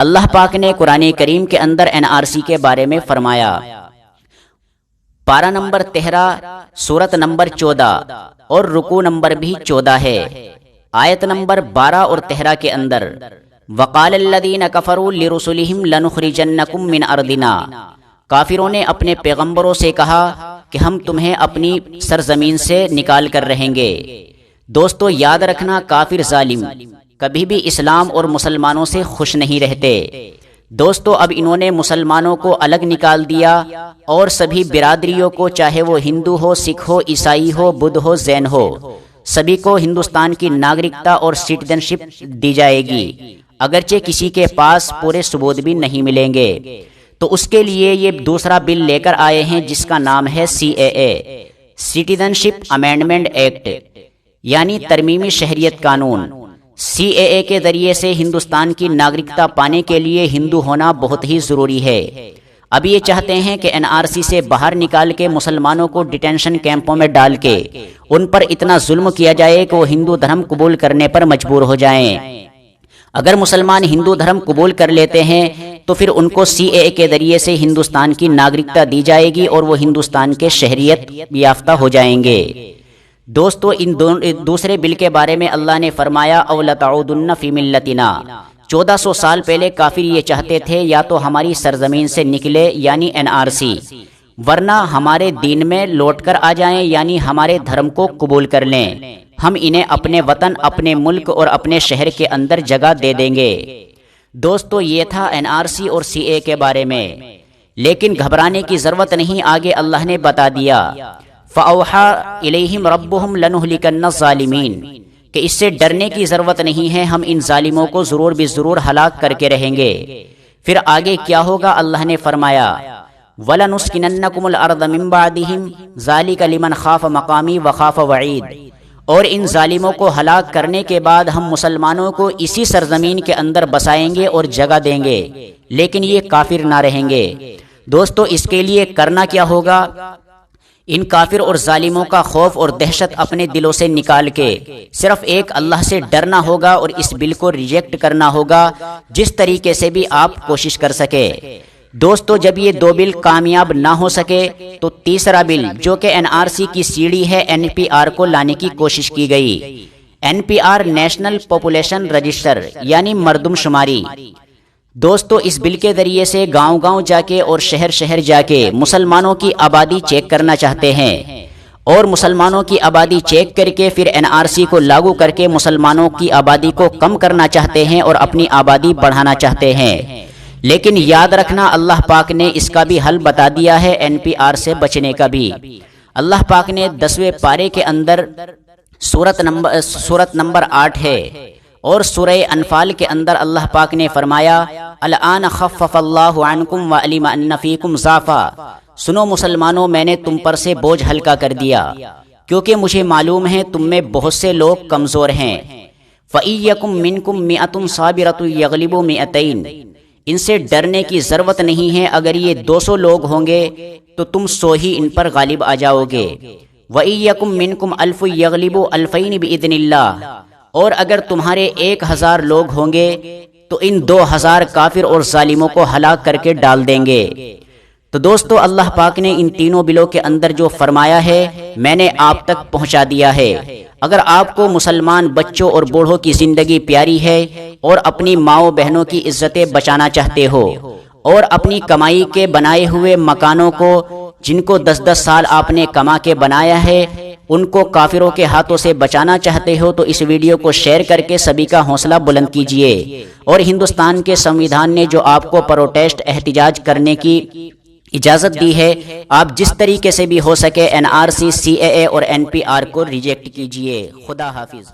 اللہ پاک نے قرآن کریم کے اندر NRC کے بارے میں فرمایا، پارہ نمبر 13 سورت نمبر 14 اور رکوع نمبر بھی 14 ہے، آیت نمبر 12 اور 13 کے اندر وقال الذین کفروا لرسلہم لنخرجنکم من ارضنا، کافروں نے اپنے پیغمبروں سے کہا کہ ہم تمہیں اپنی سرزمین سے نکال کر رہیں گے۔ دوستو یاد رکھنا، کافر ظالم کبھی بھی اسلام اور مسلمانوں سے خوش نہیں رہتے۔ دوستو اب انہوں نے مسلمانوں کو الگ نکال دیا اور سبھی برادریوں کو، چاہے وہ ہندو ہو، سکھ ہو، عیسائی ہو، بدھ ہو، جین ہو، سبھی کو ہندوستان کی ناگرکتا اور سٹیزن شپ دی جائے گی، اگرچہ کسی کے پاس پورے ثبوت بھی نہیں ملیں گے۔ تو اس کے لیے یہ دوسرا بل لے کر آئے ہیں جس کا نام ہے CAA، سٹیزن شپ امینڈمنٹ ایکٹ، یعنی ترمیمی شہریت قانون۔ CAA کے ذریعے سے ہندوستان کی ناگرکتا پانے کے لیے ہندو ہونا بہت ہی ضروری ہے۔ اب یہ چاہتے ہیں کہ NRC سے باہر نکال کے مسلمانوں کو ڈیٹینشن کیمپوں میں ڈال کے ان پر اتنا ظلم کیا جائے کہ وہ ہندو دھرم قبول کرنے پر مجبور ہو جائیں۔ اگر مسلمان ہندو دھرم قبول کر لیتے ہیں تو پھر ان کو CAA کے ذریعے سے ہندوستان کی ناگرکتا دی جائے گی اور وہ ہندوستان کے شہریت یافتہ ہو جائیں گے۔ دوستو ان دوسرے بل کے بارے میں اللہ نے فرمایا اولتعودن فی ملتنا، 1400 سال پہلے کافر یہ چاہتے تھے یا تو ہماری سرزمین سے نکلے یعنی NRC، ورنہ ہمارے دین میں لوٹ کر آ جائیں یعنی ہمارے دھرم کو قبول کر لیں، ہم انہیں اپنے وطن، اپنے ملک اور اپنے شہر کے اندر جگہ دے دیں گے۔ دوستو یہ تھا NRC اور CAA کے بارے میں، لیکن گھبرانے کی ضرورت نہیں، آگے اللہ نے بتا دیا فَأَوْحَىٰ إِلَيْهِمْ رَبُّهُمْ لَنُهْلِكَنَّ الظَّالِمِينَ، کہ اس سے ڈرنے کی ضرورت نہیں ہے، ہم ان ظالموں کو ضرور بھی ضرور ہلاک کر کے رہیں گے۔ پھر آگے کیا ہوگا؟ اللہ نے فرمایا وَلَنُسْكِنَنَّكُمُ الْأَرْضَ مِن بَعْدِهِمْ ذَلِكَ لِمَنْ خَافَ مَقَامِي وَخَافَ وَعِيدِ، اور ان ظالموں کو ہلاک کرنے کے بعد ہم مسلمانوں کو اسی سرزمین کے اندر بسائیں گے اور جگہ دیں گے، لیکن یہ کافر نہ رہیں گے۔ دوستو اس کے لیے کرنا کیا ہوگا؟ ان کافر اور ظالموں کا خوف اور دہشت اپنے دلوں سے نکال کے صرف ایک اللہ سے ڈرنا ہوگا اور اس بل کو ریجیکٹ کرنا ہوگا جس طریقے سے بھی آپ کوشش کر سکے۔ دوستو جب یہ دو بل کامیاب نہ ہو سکے تو تیسرا بل جو کہ NRC کی سیڑھی ہے NPR کو لانے کی کوشش کی گئی۔ NPR نیشنل پاپولیشن رجسٹر یعنی مردم شماری۔ دوستو اس بل کے ذریعے سے گاؤں گاؤں جا کے اور شہر شہر جا کے مسلمانوں کی آبادی چیک کرنا چاہتے ہیں، اور مسلمانوں کی آبادی چیک کر کے پھر NRC کو لاگو کر کے مسلمانوں کی آبادی کو کم کرنا چاہتے ہیں اور اپنی آبادی بڑھانا چاہتے ہیں۔ لیکن یاد رکھنا اللہ پاک نے اس کا بھی حل بتا دیا ہے، NPR سے بچنے کا بھی۔ اللہ پاک نے 10ویں پارے کے اندر سورت نمبر 8 ہے، اور سورہ انفال کے اندر اللہ پاک نے فرمایا الآن خفف اللہ عنکم وعلم ان فیکم ضعفا، سنو مسلمانوں میں نے تم پر سے بوجھ ہلکا کر دیا کیونکہ مجھے معلوم ہے تم میں بہت سے لوگ کمزور ہیں۔ فَإِيَّكُم مِّنكُم مِّئَةٌ صَابِرَةٌ يَغْلِبُوا مِئَتَيْنِ، ان سے ڈرنے کی ضرورت نہیں ہے، اگر یہ 200 لوگ ہوں گے تو تم 100 ہی ان پر غالب آ جاؤ گے۔ وَإِيَّكُم مِّنكُمْ أَلْفٌ يَغْلِبُوا أَلْفَيْنِ بِإِذْنِ اللَّهِ، اور اگر تمہارے 1000 لوگ ہوں گے تو ان 2000 کافر اور ظالموں کو ہلاک کر کے ڈال دیں گے۔ تو دوستو اللہ پاک نے ان تینوں بلوں کے اندر جو فرمایا ہے میں نے آپ تک پہنچا دیا ہے۔ اگر آپ کو مسلمان بچوں اور بوڑھوں کی زندگی پیاری ہے اور اپنی ماؤں بہنوں کی عزتیں بچانا چاہتے ہو اور اپنی کمائی کے بنائے ہوئے مکانوں کو جن کو 10-10 سال آپ نے کما کے بنایا ہے ان کو کافروں کے ہاتھوں سے بچانا چاہتے ہو تو اس ویڈیو کو شیئر کر کے سبھی کا حوصلہ بلند کیجئے۔ اور ہندوستان کے سنویدھان نے جو آپ کو پروٹیسٹ احتجاج کرنے کی اجازت دی ہے، آپ جس طریقے سے بھی ہو سکے NRC، CAA اور NPR کو ریجیکٹ کیجئے۔ خدا حافظ۔